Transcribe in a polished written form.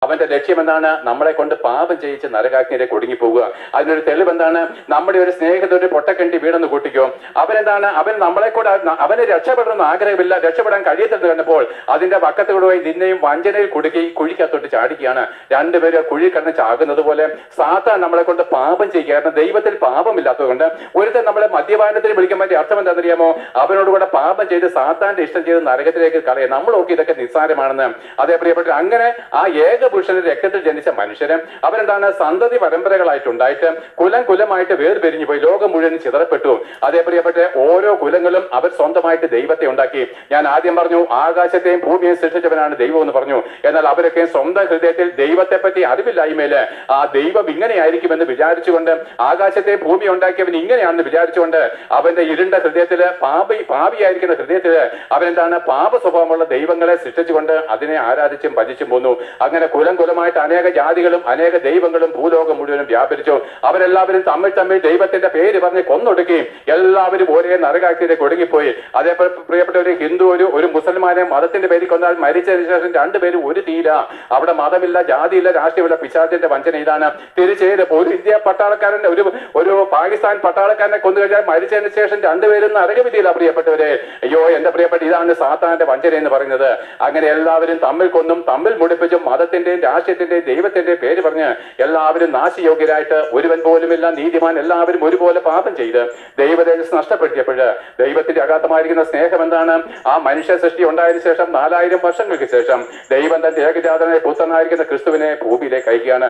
അവന്റെ ലക്ഷ്യം എന്താണ്? നമ്മളെ കൊണ്ട് പാപം ചെയ്യിച്ച് നരകാഗ്നിയിലേക്ക് ഒടുങ്ങിപ്പോവുക. അതിനൊരു തെളിവ് എന്താണ്? നമ്മുടെ ഒരു സ്നേഹിതന്റെ പൊട്ടക്കണ്ടി വീണെന്ന് കൂട്ടിക്കോ. അവനെന്താണ്? അവൻ നമ്മളെ കൂടെ അവന് രക്ഷപ്പെടണമെന്ന് ആഗ്രഹമില്ല, രക്ഷപ്പെടാൻ കഴിയത്തില്ലെന്ന് കണ്ടപ്പോൾ അതിന്റെ പക്കത്ത് കൊണ്ടുപോയി നിന്നെയും വഞ്ചനയിൽ കുടുക്കി കുഴിക്കകത്തോട്ട് ചാടിക്കുകയാണ്. രണ്ടുപേരും കുഴി കിടന്ന് ചാകുന്നത് പോലെ സാത്താൻ നമ്മളെ കൊണ്ട് പാപം ചെയ്യുക. കാരണം ദൈവത്തിൽ പാപമില്ലാത്തതുകൊണ്ട് ഒരുത്തൻ നമ്മളെ മദ്യപാനത്തിന് വിളിക്കാൻ പറ്റിയ അർത്ഥം എന്താണെന്നറിയാമോ? അവനോടുകൂടെ പാപം ചെയ്ത് സാത്താന്റെ ഇഷ്ടം ചെയ്ത് നരകത്തിലേക്ക് കളയുക. നമ്മൾ നോക്കി ഇതൊക്കെ നിസ്സാരമാണെന്ന്. അതേ പ്രിയപ്പെട്ട അങ്ങനെ ആ പുരുഷന്റെ രക്തത്തിൽ ജനിച്ച മനുഷ്യര് അവരെന്താണ്? സന്തതി പരമ്പരകളായിട്ടുണ്ടായിട്ട് കുലം കുലമായിട്ട് വേർപിരിഞ്ഞു പോയി, ലോകം മുഴുവൻ ചിതറപ്പെട്ടു. അതേ പ്രിയപ്പെട്ട ഓരോ കുലങ്ങളും അവർ സ്വന്തമായിട്ട് ദൈവത്തെ ഉണ്ടാക്കി. ഞാൻ ആദ്യം പറഞ്ഞു ആകാശത്തെയും ഭൂമിയെയും സൃഷ്ടിച്ചവനാണ് ദൈവം എന്ന് പറഞ്ഞു. എന്നാൽ അവരൊക്കെ സ്വന്തം ഹൃദയത്തിൽ ദൈവത്തെ പറ്റി അറിവില്ലായ്മയില് ആ ദൈവം ഇങ്ങനെയായിരിക്കുമെന്ന് വിചാരിച്ചുകൊണ്ട് ആകാശത്തെ ഭൂമി ഉണ്ടാക്കിയവൻ ഇങ്ങനെയാണെന്ന് വിചാരിച്ചുകൊണ്ട് അവന്റെ ഇരുണ്ട ഹൃദയത്തില് പാപിയായിരിക്കുന്ന ഹൃദയത്തില് അവരെന്താണ്? പാപ സ്വഭാവമുള്ള ദൈവങ്ങളെ സൃഷ്ടിച്ചുകൊണ്ട് അതിനെ ആരാധിച്ചും ഭജിച്ചും പോന്നു. അങ്ങനെ കുലം കുലമായിട്ട് അനേക ജാതികളും അനേക ദൈവങ്ങളും ഭൂലോകം മുഴുവനും വ്യാപരിച്ചു. അവരെല്ലാവരും തമ്മിൽ ദൈവത്തിന്റെ പേര് പറഞ്ഞ് കൊന്നൊടുക്കുകയും എല്ലാവരും ഒരേ നരകാഗ്നിയിലേക്ക് ഒടുങ്ങിപ്പോയി. അതേപോലെ പ്രിയപ്പെട്ട ഒരു ഹിന്ദു ഒരു മുസൽമാനെ മതത്തിന്റെ പേരിൽ കൊന്നാൽ മരിച്ചതിന് ശേഷം രണ്ടുപേരും ഒരു തീര. അവിടെ മതമില്ല, ജാതിയില്ല, രാഷ്ട്രീയമില്ല. പിശാചിന്റെ വഞ്ചന ഇതാണ്. തിരിച്ചേര് ഒരു ഇന്ത്യ പട്ടാളക്കാരന്റെ ഒരു പാകിസ്ഥാൻ പട്ടാളക്കാരനെ കൊന്നു കഴിഞ്ഞാൽ മരിച്ചതിന് ശേഷം രണ്ടുപേരും നരകവിധിയില്ല. പ്രിയപ്പെട്ടവരെ, അയ്യോ എന്റെ പ്രിയപ്പെട്ട, ഇതാണ് സാത്താന്റെ വഞ്ചന എന്ന് പറയുന്നത്. അങ്ങനെ എല്ലാവരും തമ്മിൽ കൊന്നും തമ്മിൽ മുടിപ്പിച്ചും മതത്തിന്റെയും രാഷ്ട്രീയത്തിന്റെയും ദൈവത്തിന്റെയും പേര് പറഞ്ഞ് എല്ലാവരും നാശയോഗ്യരായിട്ട് ഒരുവൻ പോലുമില്ല നീതിമാൻ. എല്ലാവരും ഒരുപോലെ പാപം ചെയ്ത് ദൈവതേജസ് നഷ്ടപ്പെടുത്തിയപ്പോൾ ദൈവത്തിന്റെ അഗാധമായിരിക്കുന്ന സ്നേഹം എന്താണ്? ആ മനുഷ്യ സൃഷ്ടി ഉണ്ടായതിനു ശേഷം 4000 വർഷങ്ങൾക്ക് ശേഷം ദൈവം തന്റെ ഏകജാതനായ പുത്രനായിരിക്കുന്ന ക്രിസ്തുവിനെ ഭൂമിയിലേക്ക് അയക്കുകയാണ്.